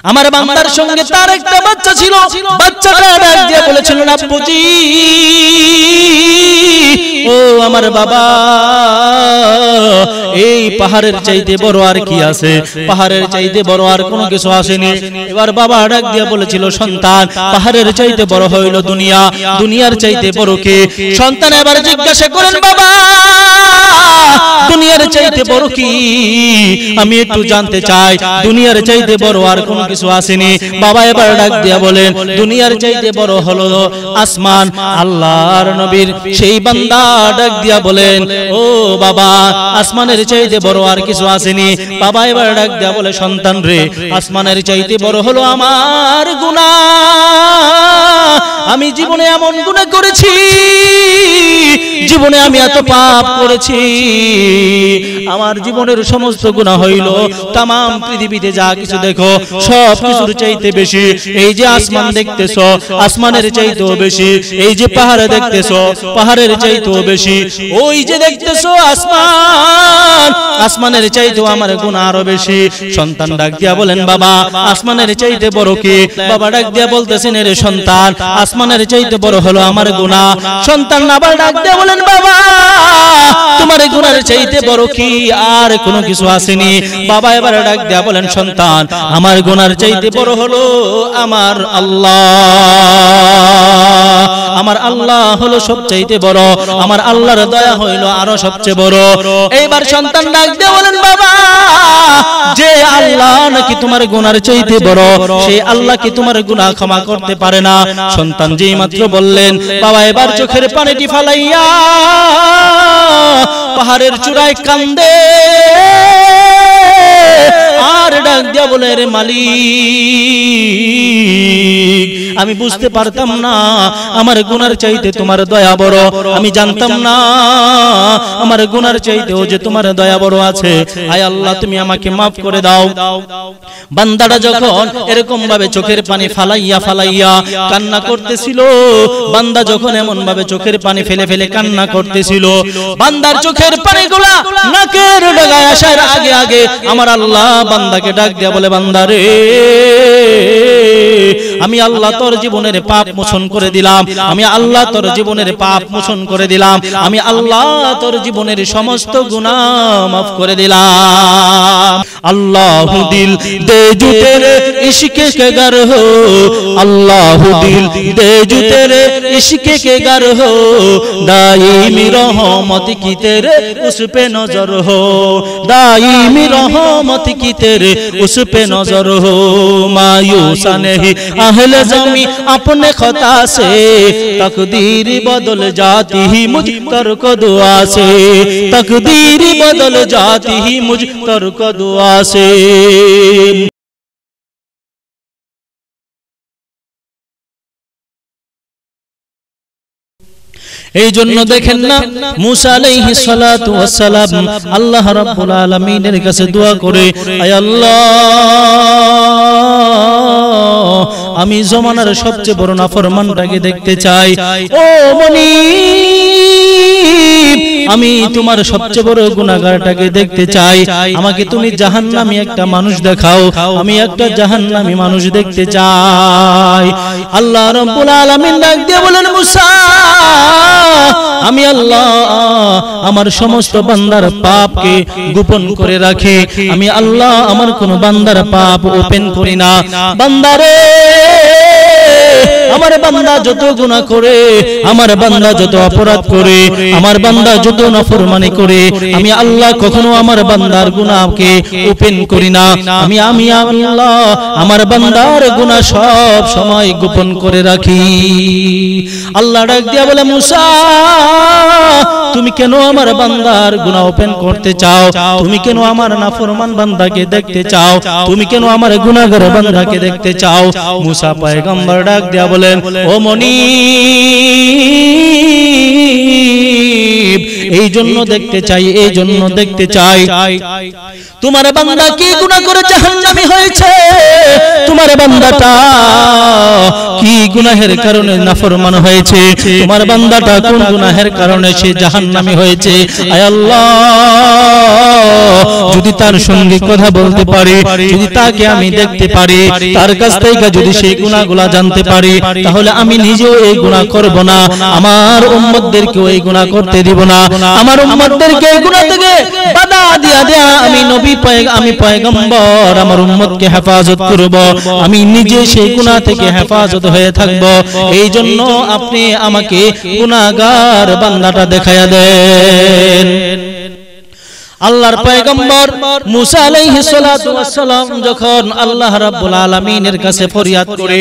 আমার বান্দার সঙ্গে তার একটা বাচ্চা ছিল, বাচ্চাটা ডাক দিয়ে বলেছিল, আব্বুজি ও আমার বাবা, এই পাহাড়ের চাইতে বড় আর কি আছে? পাহাড়ের চাইতে বড় আর কোনো কিছু আসেনি। এবার বাবা ডাক দিয়ে বলেছিল, সন্তান পাহাড়ের চাইতে বড় হইল দুনিয়া, দুনিয়ার চাইতে বড় কে? সন্তান এবার জিজ্ঞাসা করেন, বাবা দুনিয়ার চাইতে বড় কি? আমি একটু জানতে চাই, দুনিয়ার চাইতে বড় আর কোনো কিছু আসেনি। বাবা এবার ডাক দিয়া বলেন, দুনিয়ার চাইতে বড় হলো আসমান। আল্লাহর নবীর সেই বান্দা ডাক দিয়া বলেন, ও বাবা আসমানের চাইতে বড় আর কিছু আসেনি। বাবা এবার ডাক দিয়া বলে, সন্তান রে, আসমানের চাইতে বড় হলো আমার গুনাহ। আমি জীবনে এমন গুনাহ করেছি, জীবনে আমি এত পাপ করেছি, আমার জীবনের সমস্ত গুনাহ হইল তামাম পৃথিবীতে যা কিছু দেখো সব কিছুর চাইতে বেশি। এই যে আসমান দেখতেছো, আসমানের চাইতেও বেশি। এই যে পাহাড় দেখতেছো, পাহাড়ের চাইতেও বেশি। ওই যে দেখতেছো আসমান, আসমানের চাইতেও আমার গুনাহ আরো বেশি। সন্তান ডাক দিয়া বলেন, বাবা আসমানের চাইতে বড় কি? বাবা ডাক দিয়া বলতেছেন, রে সন্তান আসমানের চাইতে বড় হলো আমার গুনাহ। সন্তান আবার ডাক দিয়া বলেন, বাবা তোমার গুনার চাইতে বড় কি? আর কোনো কিছু আসেনি। বাবা এবার ডাক দিয়া বলেন, সন্তান আমার গুনার চাইতে বড় হলো আমার আল্লাহ। আমার আল্লাহ হলো সবচাইতে বড়, আমার আল্লাহর দয়া হইল আরো সবচেয়ে বড়। এইবার সন্তান ডাক দিয়া বলেন, বাবা যে আল্লাহ নাকি তোমার গুনার চাইতে বড়, সেই আল্লাহ কি তোমার গুনাহ ক্ষমা করতে পারে না? সন্তান যেই মাত্র বললেন, বাবা এবার চোখের পানিটি ফালাইয়া পাহাড়ের চূড়ায় কান্দে আর ডাক দিয়া বলে, রে মালিক আমি বুঝতে পারতাম না আমার গুনার চাইতে তোমার দয়া বড়, আমি জানতাম না আমার গুনার চাইতেও যে তোমার দয়া বড় আছে। আয় আল্লাহ তুমি আমাকে মাফ করে দাও। বান্দাটা যখন এরকম ভাবে চোখের পানি ফালাইয়া ফালাইয়া কান্না করতেছিল, বান্দা যখন এমন ভাবে চোখের পানি ফেলে ফেলে কান্না করতেছিল, বান্দার চোখের পানিগুলা নাকের ডগায় আসার আগে আগে আমার আল্লাহ বান্দাকে ডাক দিয়া বলে, বান্দা রে আমি আল্লাহ তোর জীবনের পাপ মোচন করে দিলাম, আমি আল্লাহ তোর জীবনের পাপ মোচন করে দিলাম, আমি আল্লাহ তোর জীবনের সমস্ত গুনাহ মাফ করে দিলাম। আল্লাহ দিল দে জু তেরে ইশকে কে गर हो, अल्लाह दिल दे जू तेरे इश्के के गर हो, दाईमी रहमत की तेरे उस पे नजर हो, दाईमी रहमत की तेरे उस पे नजर हो। मायूसा नहीं अहले ज़मी अपने खता से, तकदीर बदल जाती ही मुझ तर्क दुआ से, तकदीर बदल जाती ही मुझ तर्क दुआ से। এই জন্য দেখেন না মুসা আলাইহিস সালাতু ওয়াস সালাম আল্লাহ রাব্বুল আলামিনের কাছে দোয়া করে, আয় আল্লাহ আমি জমানার সবচেয়ে বড় নাফরমানটাকে দেখতে চাই। ও মুনিব আমি তোমার সবচেয়ে বড় গুনাহগারটাকে দেখতে চাই, আমাকে তুমি জাহান্নামী একটা মানুষ দেখাও, আমি একটা জাহান্নামী মানুষ দেখতে চাই। আল্লাহ রাব্বুল আলামিন ডাক দিয়ে বলেন, মুসা আমি আল্লাহ আমার সমস্ত বান্দার পাপকে গোপন করে রাখি, আমি আল্লাহ আমার কোন বান্দার পাপ ওপেন করি না। বান্দারে আমার বান্দা যত গুনাহ করে, আমার বান্দা যত অপরাধ করে, আমার বান্দা যত নাফরমানি করে, আমি আল্লাহ কখনো আমার বান্দার গুনাহকে ওপেন করি না। আমি আল্লাহ আমার বান্দার গুনাহ সব সময় গোপন করে রাখি। আল্লাহ ডাক দিয়া বলে, মুসা তুমি কেন আমার বান্দার গুনাহ ওপেন করতে চাও? তুমি কেন আমার নাফরমান বান্দাকে দেখতে চাও? তুমি কেন আমার গুনাহগার বান্দাকে দেখতে চাও? মুসা পয়গম্বর ডাক দিয়া বলেন, ও মুনিব এই জন্য দেখতে চাই, এই জন্য দেখতে চাই তোমার বান্দা কি গুনাহ করে জাহান্নামী হয়েছে, তোমার বান্দাটা কি গুনাহের কারণে নাফরমান হয়েছে, তোমার বান্দাটা কোন গুনাহের কারণে সে জাহান্নামী হয়েছে। আয় আল্লাহ যদি তার সঙ্গে কথা বলতে পারি, যদি তাকে আমি দেখতে পারি, তার কাছ থেকে যদি সেই গুনাহগুলো জানতে পারি, তাহলে আমি নিজেও এই গুনাহ করব না, আমার উম্মতদেরকেও এই গুনাহ করতে দিব না, আমার উম্মতদেরকে এই গুনাহ থেকে বাধা দিয়া আমি নবী আমি পয়গম্বর আমার উম্মতকে হেফাজত করব, আমি নিজে সেই গুনাহ থেকে হেফাজত হয়ে থাকব। এই জন্য আপনি আমাকে গুনাহগার বান্দাটা দেখায়া দেন। আল্লাহর পয়গম্বর মুসা আলাইহিস সালাতু ওয়াস সালাম যখন আল্লাহ রাব্বুল আলামিনের কাছে ফরিয়াদ করে,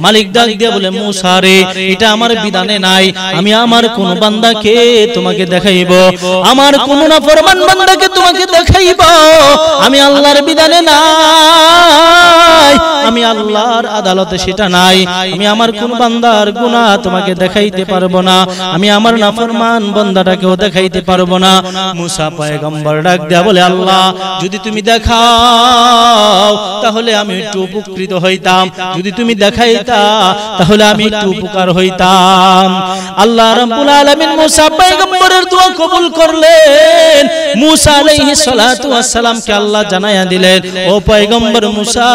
মালিক ডাক দিয়ে বলে, মুসা রে, এটা আমার বিধানে নাই, আমি আমার কোন বান্দাকে তোমাকে দেখাইব, আমার কোন নাফরমান বান্দাকে তোমাকে দেখাইব, আমি আল্লাহর বিধানে নাই, আমি আল্লাহর আদালতে সেটা নাই, আমি আমার কোন বান্দার গুনাহ তোমাকে দেখাইতে পারবো না, আমি আমার নাফরমান বান্দাটাকেও দেখাইতে পারবো না। মুসা পয়গম্বর ডাক দেয়া বলে, আল্লাহ যদি তুমি দেখাও তাহলে আমি একটু উপকৃত হইতাম, যদি তুমি দেখাইতা তাহলে আমি একটু উপকার হইতাম। আল্লাহ রাব্বুল আলামিন মুসা পয়গম্বরের দোয়া কবুল করলেন। মুসা আলাইহিস সালাতু ওয়াস সালামকে আল্লাহ জানায়া দিলেন, ও পয়গম্বর মুসা,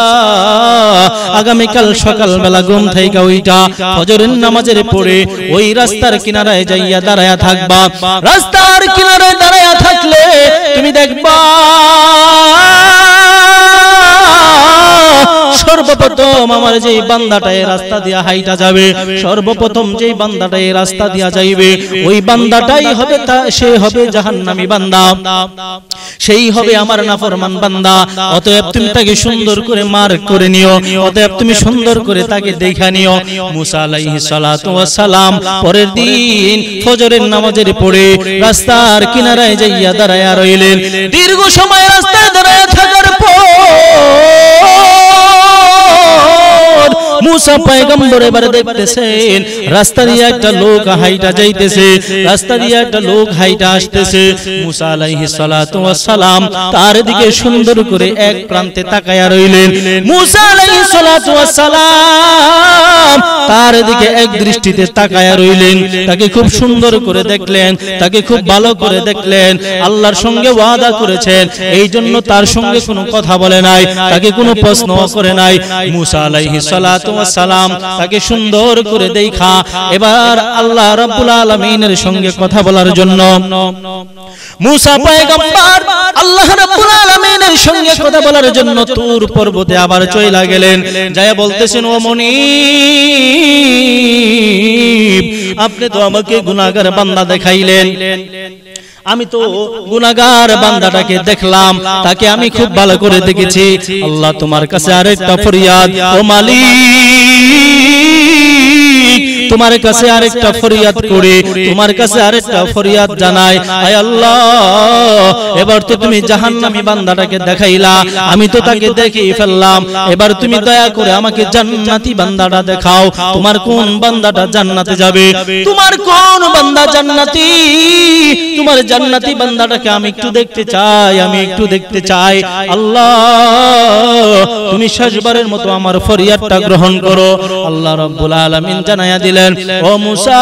আগামীকাল সকালবেলা ঘুম থেকে উঠা ফজরের নামাজের পড়ে ওই রাস্তার কিনারায় যাইয়া দাঁড়ায়া থাকবা। রাস্তার কিনারায় দাঁড়ায়া থাকলে তুমি দেখবা সর্বপ্রথম আমার যেই বান্দাটা এই রাস্তা দিয়া হাইটা যাবে, সর্বপ্রথম যেই বান্দাটা এই রাস্তা দিয়া যাইবে, ওই বান্দাটাই হবে সে হবে জাহান্নামী বান্দা, সেই হবে আমার নাফরমান বান্দা। অতএব তুমি তাকে সুন্দর করে মার্ক করে নিও, অতএব তুমি সুন্দর করে তাকে দেখা নিও। মুসা আলাইহিস সালাতু ওয়াস সালাম পরের দিন ফজরের নামাজের পড়ে রাস্তার কিনারায় যাইয়া দাঁড়ায়া রইলেন। দীর্ঘ সময় রাস্তায় দাঁড়ায়া থাকার পর মুসা পয়গম্বর এবারে দেখতেছেন রাস্তা দিয়ে একটা লোক হাইটা যাইতেছে, রাস্তা দিয়ে একটা লোক হাইটা আসতেছে। মুসা আলাইহিস সালাতু ওয়াস সালাম তার দিকে সুন্দর করে এক প্রান্তে তাকায়া রইলেন। মুসা আলাইহিস সালাতু ওয়াস সালাম তার দিকে এক দৃষ্টিতে তাকায়া রইলেন, তাকে খুব সুন্দর করে দেখলেন, তাকে খুব ভালো করে দেখলেন। আল্লাহর সঙ্গে ওয়াদা করেছেন, এই জন্য তার সঙ্গে কোনো কথা বলে নাই, তাকে কোনো প্রশ্ন করে নাই। মুসা আলাইহিস সালাতু ওয়াস সালাম তাকে সুন্দর করে দেখা এবার আল্লাহ রাব্বুল আলামিনের সঙ্গে কথা বলার জন্য মুসা পয়গম্বর আল্লাহ রাব্বুল আলামিনের সঙ্গে কথা বলার জন্য তুর পর্বতে আবার চইলা গেলেন। যায় বলতেছেন, ও মুনীব, আপনি তো আমাকে গুনাহগার বান্দা দেখাইলেন, আমি তো গুনাহগার বান্দাটাকে দেখলাম, তাকে আমি খুব ভালো করে দেখেছি। আল্লাহ তোমার কাছে আরেকটা ফরিয়াদ, ও মালিক, তোমার কাছে আরেকটা ফরিয়াদ করে, তোমার কাছে আরেকটা ফরিয়াদ জানাই। আয় আল্লাহ, এবার তো তুমি জাহান্নামী বান্দাটাকে দেখাইলা, আমি তো তাকে দেখেই ফেললাম, এবার তুমি দয়া করে আমাকে জান্নাতি বান্দাটা দেখাও। তোমার কোন বান্দাটা জান্নাতে যাবে? তোমার কোন বান্দা জান্নাতি? তোমার জান্নাতি বান্দাটাকে আমি একটু দেখতে চাই, আমি একটু দেখতে চাই। আল্লাহ, তুমি শেষবারের মতো আমার ফরিয়াদটা গ্রহণ করো। আল্লাহ রাব্বুল আলামিন জানায়া দিলেন, ও মুসা,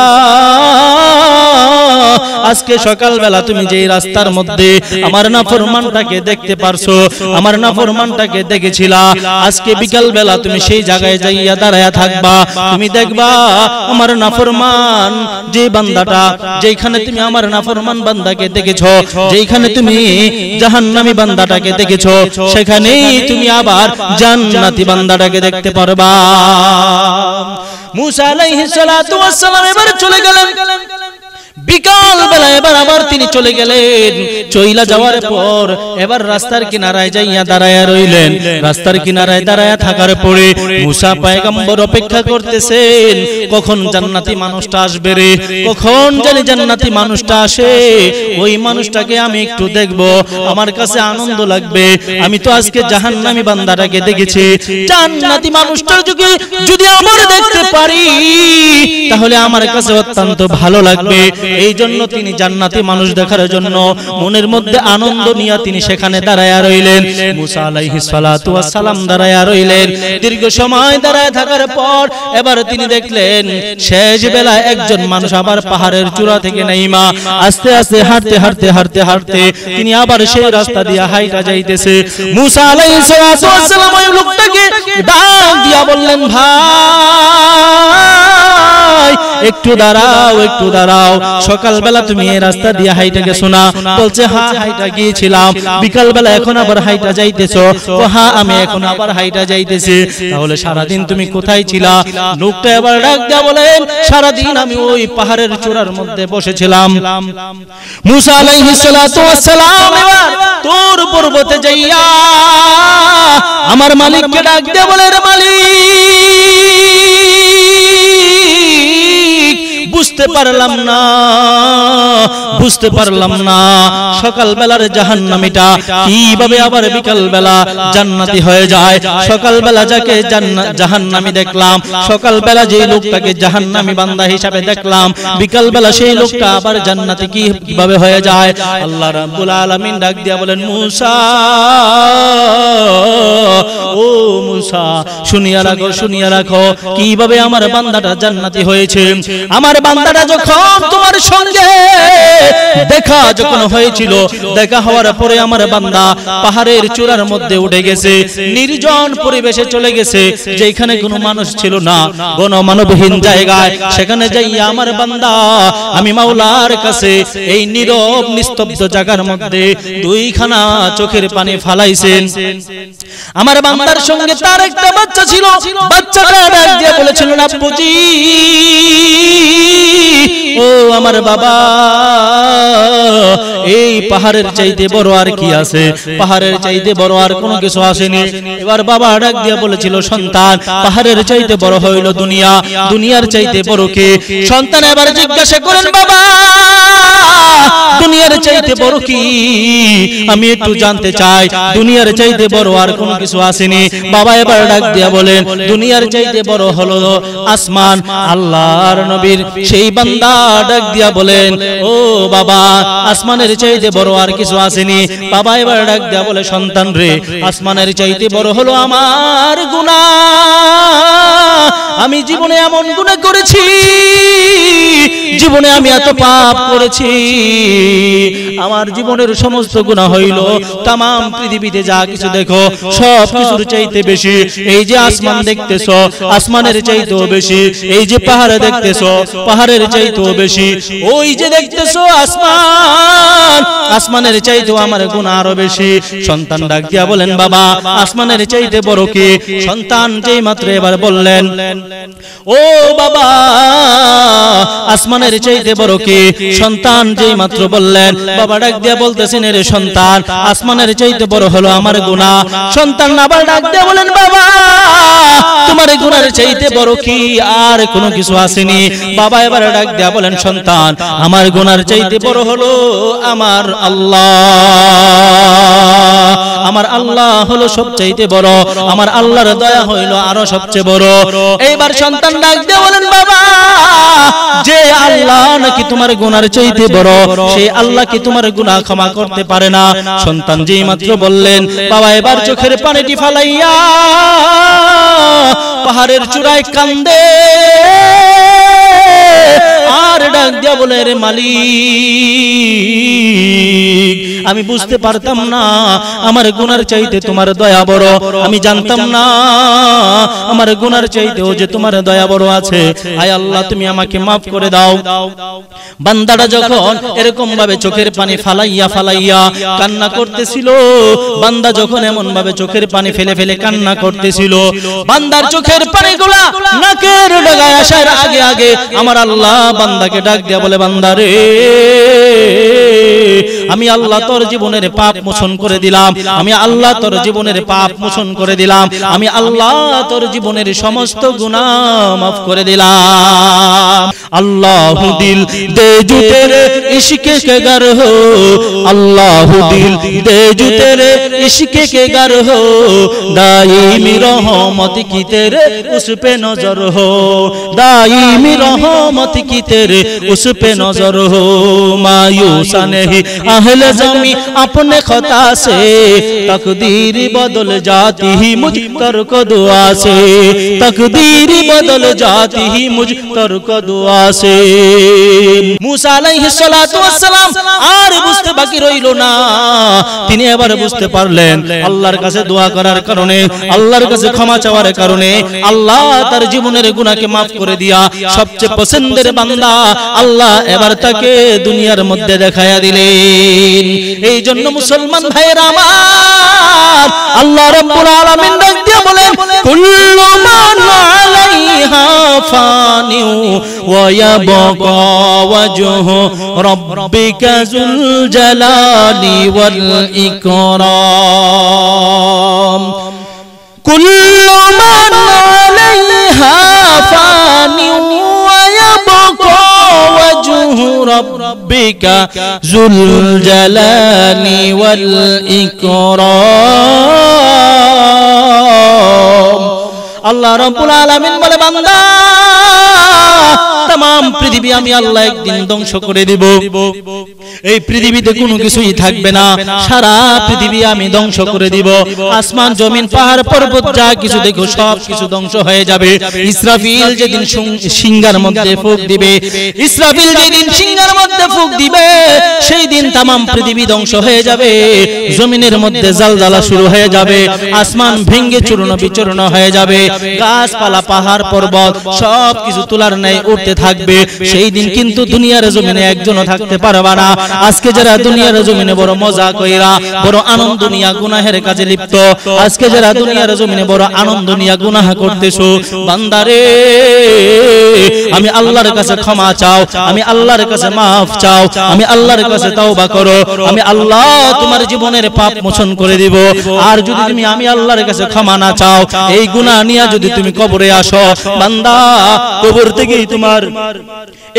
আজকে সকালবেলা তুমি যেই রাস্তার মধ্যে আমার নাফরমানটাকে দেখতে পারছো, আমার নাফরমানটাকে দেখেছিলা, আজকে বিকাল বেলা তুমি সেই জায়গায় যাইয়া দাঁড়ায়া থাকবা। তুমি দেখবা আমার নাফরমান যে বান্দাটা, যেখানে তুমি আমার নাফরমান বান্দাকে দেখেছো, যেখানে তুমি জাহান্নামী বান্দাটাকে দেখেছো, সেখানেই তুমি আবার জান্নাতি বান্দাটাকে দেখতে পারবা। মুসা আলাইহিস সালাতু ওয়াস সালাম এবার চলে গেলেন। বিকাল বেলা এবার আবার তিনি চলে গেলেন। চইলা যাওয়ার পর এবার রাস্তার কিনারায় যাইয়া দাঁড়ায়া রইলেন। রাস্তার কিনারায় দাঁড়ায়া থাকার পরে মুসা পয়গম্বর অপেক্ষা করতেছেন, কখন জান্নাতি মানুষটা আসবে রে, কখন জানি জান্নাতি মানুষটা আসে, ওই মানুষটাকে আমি একটু দেখব, আমার কাছে আনন্দ লাগবে। আমি তো আজকে জাহান্নামী বান্দাটাকে দেখেছি, জান্নাতি মানুষটার যদি আমরা দেখতে পারি তাহলে আমার কাছে অত্যন্ত ভালো লাগবে। এই জন্য তিনি জান্নাতি মানুষ দেখার জন্য মনের মধ্যে আনন্দ নিয়ে তিনি সেখানে দাঁড়ায়া রইলেন। মুসা আলাইহিস সালাতু ওয়াস সালাম দাঁড়ায়া রইলেন। দীর্ঘ সময় দাঁড়ায় থাকার পর এবার তিনি দেখলেন শেষ বেলা একজন মানুষ আবার পাহাড়ের চূড়া থেকে নাইমা আস্তে আস্তে হাঁটতে হাঁটতে হাঁটতে হাঁটতে তিনি আবার সেই রাস্তা দিয়ে হাইটা যাইতেছে। মুসা আলাইহিস সালাতু ওয়াস সালাম ওই লোকটাকে ডাক দিয়া বললেন, ভাই একটু দাঁড়াও, একটু দাঁড়াও, সকালবেলা তুমি এই রাস্তা দিয়ে হাইটা গেছো না? বলছে হ্যাঁ হাইটা গিয়েছিলাম। বিকালবেলা এখন আবার হাইটা যাইতেছো? ও হ্যাঁ আমি এখন আবার হাইটা যাইতেছি। তাহলে সারাদিন তুমি কোথায় ছিলা? লোকটা এবার ডাক দিয়া বলেন, সারাদিন আমি ওই পাহাড়ের চূড়ার মধ্যে বসেছিলাম। মুসা আলাইহিস সালাতু ওয়াস সালাম এবার তোর পর্বতে যাইয়া আমার মালিককে ডাক দিয়া বলে, রে মালিক, বুঝতে পারলাম না সকালবেলার জাহান্নামীটা কিভাবে আবার বিকালবেলা জান্নাতি হয়ে যায়। সকালবেলা যাকে জাহান্নামী দেখলাম, সকালবেলা যে লোকটাকে জাহান্নামী বান্দা হিসাবে দেখলাম, বিকালবেলা সেই লোকটা আবার জান্নাতি কিভাবে হয়ে যায়? আল্লাহ রাব্বুল আলামিন ডাক দিয়া বলেন, মুসা, ও মুসা, শুনিয়া রাখো, শুনিয়া রাখো, কিভাবে আমার বান্দাটা জান্নাতি হয়েছে। আমার বান্দাটা যখন তোমার সঙ্গে দেখা যখন হয়েছিল, দেখা হওয়ার পরে আমার বান্দা পাহাড়ের চূড়ার মধ্যে উঠে গেছে, নির্জন পরিবেশে চলে গেছে, যেখানে কোনো মানুষ ছিল না, গণমানবহীন জায়গায়। সেখানে যাইয়া আমার বান্দা আমি মাওলার কাছে এই নীরব নিস্তব্ধ জায়গার মধ্যে দুইখানা চোখের পানি ফালাইছেন। আমার বান্দার সঙ্গে তার একটা বাচ্চা ছিল, বাচ্চাটা ডাক দিয়ে বলেছিল, আব্বুজি, ও আমার বাবা, এই পাহাড়ের চাইতে বড় আর কি আছে? পাহাড়ের চাইতে বড় আর কোনো কিছু আসেনি। এবার বাবা ডাক দিয়া বলেছিল, সন্তান, পাহাড়ের চাইতে বড় হইল দুনিয়া, দুনিয়ার চাইতে বড় কে? সন্তান এবার জিজ্ঞাসা করেন, বাবা, দুনিয়ার চাইতে বড় কি? আমি একটু জানতে চাই, দুনিয়ার চাইতে বড় আর কোনো কিছু আসেনি। বাবা এবার ডাক দিয়া বলেন, দুনিয়ার চাইতে বড় হলো আসমান। আল্লাহর নবীর সেই বান্দা ডাক দিয়া বলেন, ও বাবা, আসমানের চাইতে বড় আর কিছু আসেনি। বাবা এবার ডাক দিয়া বলে, সন্তান রে, আসমানের চাইতে বড় হলো আমার গুনাহ। আমি জীবনে এমন গুনাহ করেছি, জীবনে আমি এত পাপ করেছি, আমার জীবনের সমস্ত গুনাহ হইল তাম পৃথিবীতে যা কিছু দেখো সব কিছুর চাইতে বেশি। এই যে আসমান দেখতেছো, আসমানের চাইতেও বেশি। এই যে পাহাড় দেখতেছো, পাহাড়ের চাইতেও বেশি। ওই যে দেখতেছো আসমান, আসমানের চাইতেও আমার গুনাহ আরো বেশি। সন্তান ডাক দিয়া বলেন, বাবা, আসমানের চাইতে বড় কি? সন্তান যেই মাত্র এবার বললেন, ও বাবা, আসমানের চাইতে বড় কি? সন্তান যেই মাত্র বললেন, বাবা ডাক দিয়া বলতেছেন, রে সন্তান, আসমানের চাইতে বড় হলো আমার গুনাহ। সন্তান আবার ডাক দিয়া বলেন, বাবা, তোমার গুনার চাইতে বড় কি? আর কোনো কিছু আসেনি। বাবা এবার ডাক দিয়া বলেন, সন্তান, আমার গুনার চাইতে বড় হলো আমার আল্লাহ। আমার আল্লাহ হলো সবচাইতে বড়, আমার আল্লাহর দয়া হইল আরো সবচেয়ে বড়। এইবার সন্তান ডাক দিয়ে বলেন, বাবা, যে আল্লাহ নাকি তোমার গুনার চাইতে বড়, সেই আল্লাহ কি তোমার গুনাহ ক্ষমা করতে পারে না? সন্তান যেই মাত্র বললেন, বাবা এবার চোখের পানিটি ফালাইয়া পাহাড়ের চূড়ায় কান্দে আর ডাক দিয়া বলে, রে মালিক, আমি বুঝতে পারতাম না আমার গুনার চাইতে তোমার দয়া বড়। আমি জানতাম না আমার গুনার চাইতেও যে তোমার দয়া বড় আছে। আয় আল্লাহ, তুমি আমাকে মাফ করে দাও। বান্দাটা যখন এরকম ভাবে চোখের পানি ফালাইয়া ফালাইয়া কান্না করতেছিল, বান্দা যখন এমন ভাবে চোখের পানি ফেলে ফেলে কান্না করতেছিল, বান্দার চোখের পানিগুলা নাকের ডগায় আসার আগে আগে আমার আল্লাহ বান্দাকে ডাক দিয়া বলে, বান্দা রে, আমি আল্লাহ তোর জীবনের পাপ মোচন করে দিলাম, আমি আল্লাহ তোর জীবনের পাপ মোচন করে দিলাম, আমি আল্লাহ তোর জীবনের সমস্ত গুনাহ মাফ করে দিলাম। अल्लाह दिल दे जो तेरे इश्क के गर हो, अल्लाह दिल दे जो तेरे इश्क के गर हो, दाईमी रहमत की तेरे उस पे नजर हो, दाईमी रहमत की तेरे उस पे नजर हो। मायूस नहीं अहले ज़मी अपने खता से, तकदीर बदल जाती ही मुझ तर्क दुआ से, तकदीर बदल जाती ही मुझ तर्क दुआ से। मूसा আলাইহিস সালাতু ওয়াস সালাম আর বুঝতে বাকি রইল না, তিনি এবার বুঝতে পারলেন আল্লাহর কাছে দোয়া করার কারণে, আল্লাহর কাছে ক্ষমা চাওয়ার কারণে আল্লাহ তার জীবনের গুনাহকে maaf করে দিয়া সবচেয়ে পছন্দের বান্দা আল্লাহ এবার তাকে দুনিয়ার মধ্যে দেখায়া দিলেন। এই জন্য মুসলমান ভাইরা আমার, আল্লাহ রাব্বুল আলামিন ডাক দিয়ে বলেন কুল্লু মান আলাইহা ফানি ওয়া ইয়াবকা ওয়াজহু রাব্বিকা যুল জালালি ওয়াল ইকরাম। কুল্লু মান আলাইহা ফানি ওয়া ইয়াবকা ওয়াজহু রাব্বিকা যুল জালালি ওয়াল ইকরাম। আল্লাহ রাব্বুল আলামিন বলে বান্দা तमाम পৃথিবী আমি আল্লাহ একদিন ধ্বংস করে দেব, এই পৃথিবীতে কোনো কিছুই থাকবে না, সারা পৃথিবী আমি ধ্বংস করে দিব। আসমান জমিন পাহাড় পর্বত যা কিছু দেখো সব কিছু ধ্বংস হয়ে যাবে। ইসরাফিল যেদিন সিংহার মধ্যে ফুঁক দিবে, ইসরাফিল যেদিন সিংহার মধ্যে ফুঁক দিবে সেই দিন तमाम পৃথিবী ধ্বংস হয়ে যাবে, জমিনের মধ্যে জালজালা শুরু হয়ে যাবে, আসমান ভেঙে চূর্ণ বিচূর্ণ হয়ে যাবে, গাছপালা পাহাড় পর্বত সব কিছু তোলার ন্যায় উঠতে থাকবে। সেই দিন কিন্তু দুনিয়ার জমিনে একজনও থাকতে পারবে না। আজকে যারা দুনিয়ার জমিনে বড় মজা কইরা বড় আনন্দ নিয়া গুনাহের কাজে লিপ্ত, আজকে যারা দুনিয়ার জমিনে বড় আনন্দ নিয়া গুনাহ করতেছো, বান্দারে আমি আল্লাহর কাছে ক্ষমা চাও, আমি আল্লাহর কাছে maaf চাও, আমি আল্লাহর কাছে তওবা করো, আমি আল্লাহ তোমার জীবনের পাপ মোচন করে দিব। আর যদি তুমি আমি আল্লাহর কাছে ক্ষমা না চাও, এই গুনাহ নিয়ে যদি তুমি কবরে আসো, বান্দা কবর থেকেই তোমার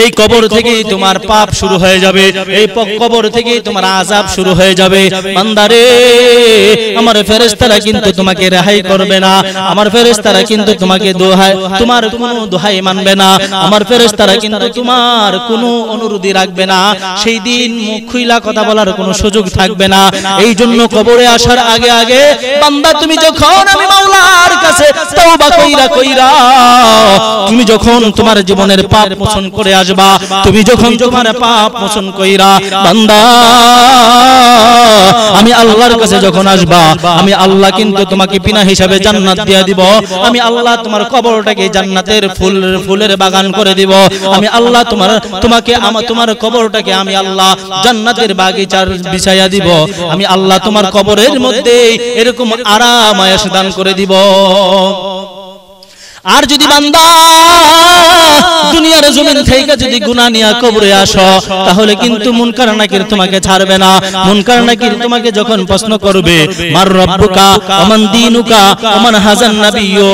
এই কবর থেকেই তোমার পাপ শুরু হয়ে যাবে, এই কবর থেকেই তোমার আযাব শুরু হয়ে যাবে। বান্দারে আমার ফেরেশতারা কিন্তু তোমাকে রেহাই করবে না, আমার ফেরেশতারা কিন্তু তোমাকে তোমার কোনো দোহাই মানবে না, আমার ফেরেশতারা কিন্তু তোমার কোনো অনুরোধই রাখবে না। সেই দিন মুখ খুইলা কথা বলার কোনো সুযোগ থাকবে না। এই জন্য কবরে আসার আগে আগে বান্দা তুমি যখন আমি মাওলার কাছে তওবা কইরা কইরা তুমি যখন তোমার জীবনের পাপ মোচন করে আসবা, তুমি যখন তোমার পাপ মোচন কইরা বান্দা আমি আল্লাহর কাছে যখন আসবা, আমি আল্লাহ কিন্তু তোমাকে বিনা হিসাবে জান্নাত দিয়ে দিব। আমি আল্লাহ তোমার কবরটাকে জান্নাতের ফুলের বাগান করে দিব। আমি আল্লাহ তোমার কবরটাকে আমি আল্লাহ জান্নাতের বাগিচার বিছায়া দিব। আমি আল্লাহ তোমার কবরের মধ্যে এরকম আরাম আয়েশ দান করে দিব। আর যদি বান্দা দুনিয়ার জমিন থেকে যদি গুনাহ নিয়ে কবরে আসো, তাহলে কিন্তু মুনকার নাকির তোমাকে ছাড়বে না। মুনকার নাকির তোমাকে যখন প্রশ্ন করবে মার রব্বুকা ওমান দীনুকা ওমান হাজান নাবিয়্যু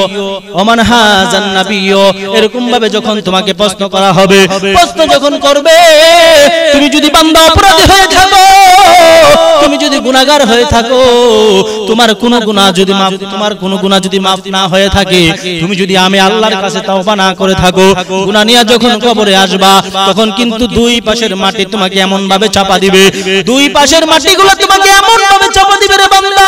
ওমান হাজান নাবিয়্যু, এরকম ভাবে যখন তোমাকে প্রশ্ন করা হবে, প্রশ্ন যখন করবে, তুমি যদি বান্দা অপরাধী হয়ে থাকো, তুমি যদি গুনাহগার হয়ে থাকো, তোমার কোনো গুনাহ যদি মাফ না হয়ে থাকে, তুমি যদি আমি আল্লাহর কাছে তওবা না করে থাকো, গুনাহ নিয়ে যখন কবরে আসবা, তখন কিন্তু দুই পাশের মাটি তোমাকে এমন ভাবে চাপা দিবে, দুই পাশের মাটিগুলো তোমাকে এমন ভাবে চাপা দিবে রে বান্দা,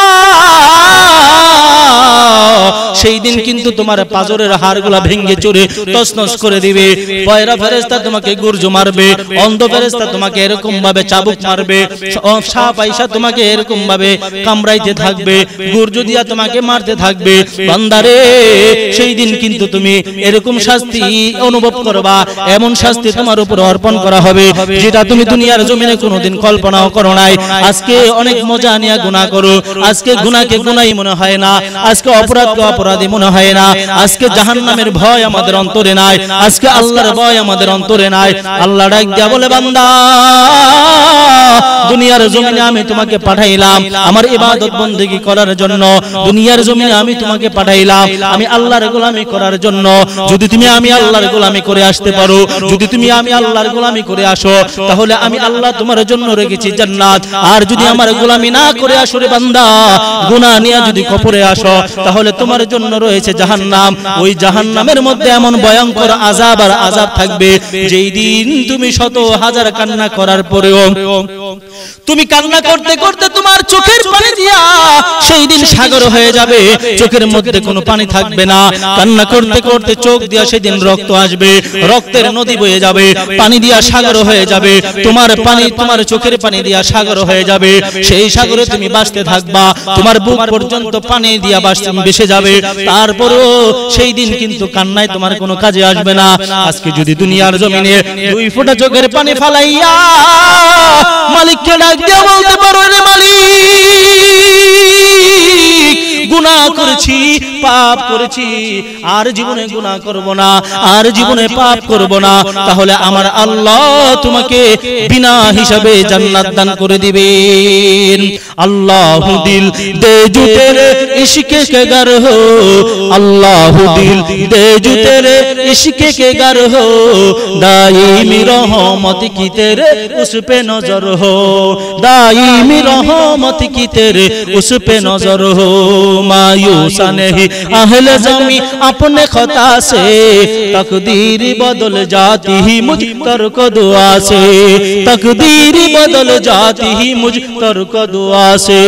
সেই দিন কিন্তু তোমার পাজরের হাড়গুলো ভেঙে চুরে তছনছ করে দিবে। পয়রা ফেরেশতা তোমাকে গুরজু মারবে, অন্ধ ফেরেশতা তোমাকে এরকম ভাবে চাবুক মারবে, সাপ আইসা তোমাকে এরকম ভাবে কামড়াইতে থাকবে, গুরজু দিয়া তোমাকে মারতে থাকবে। বান্দারে সেই দিন কিন্তু তুমি এরকম শাস্তি অনুভব করবা, এমন শাস্তি তোমার উপর অর্পণ করা হবে যেটা তুমি দুনিয়ার জমিনে কোনোদিন কল্পনাও করো নাই। আজকে অনেক মজা নিয়ে গুনাহ করো, আজকে গুনাহকে গুনাহই মনে হয় না, আজকে অপরাধকে অপরাধী মনে হয় না, আজকে জাহান্নামের ভয় আমাদের অন্তরে নাই, আজকে আল্লাহর ভয় আমাদের অন্তরে নাই। আল্লাহ ডাক দিয়া বলে বান্দা দুনিয়ার জমিনে আমি তোমাকে পাঠাইলাম আমার ইবাদত বندگی করার জন্য, দুনিয়ার জমিনে আমি তোমাকে পাঠাইলাম আমি আল্লাহর গোলামি করার জন্য যদি তুমি আমি আল্লাহর গোলামি করে আসতে পারো, যদি তুমি আমি আল্লাহর গোলামি করে আসো, তাহলে আমি আল্লাহ তোমার জন্য রেখেছি জান্নাত। আর যদি আমার গোলামি না করে আসো রে বান্দা, গুনাহ নিয়ে যদি কবরে আসো, তাহলে তোমার জন্য রয়েছে জাহান্নাম। ওই জাহান্নামের মধ্যে এমন ভয়ঙ্কর আযাব আর আযাব থাকবে, যেই দিন তুমি শত হাজার কান্না করার পরেও তুমি কান্না করতে করতে তোমার চোখের পানি দিয়া সেই দিন সাগর হয়ে যাবে, চোখের মধ্যে কোনো পানি থাকবে না। কান্না করতে করতে চোখ দিয়া সেদিন রক্ত আসবে, রক্তের নদী বয়ে যাবে, পানি দিয়া সাগর হয়ে যাবে। তোমার পানি, তোমার চোখের পানি দিয়া সাগর হয়ে যাবে, সেই সাগরে তুমি ভাসতে থাকবা, তোমার বুক পর্যন্ত পানি দিয়া ভেসে যাবে। তারপরও সেই দিন কিন্তু কান্নায় তোমার কোনো কাজে আসবে না। আজকে যদি দুনিয়ার জমিনে 2 ফোঁটা চোখের পানি ফালাইয়া মালিককে ডাক দিয়া বলতে পারো, রে মালিক, গুনাহ করেছি, পাপ করেছি, আর জীবনে গুনাহ করব না, আর জীবনে পাপ করব না, তাহলে আমার আল্লাহ তোমাকে বিনা হিসাবে জান্নাত দান করে দিবেন। আল্লাহ দিল দে জু তেরে ইশকে কে গর হো, আল্লাহ দিল দে জু তেরে ইশকে কে গর হো, দাইমি রহমত কি তেরে উস पे नजर हो, दाईमी रहमत की तेरे उस पे नजर हो। मायूसा नहीं अहले ज़मी अपने खता से, तकदीर बदल जाती ही मुझ तर्क दुआ से, तकदीर बदल जाती ही मुझ तर्क दुआ से।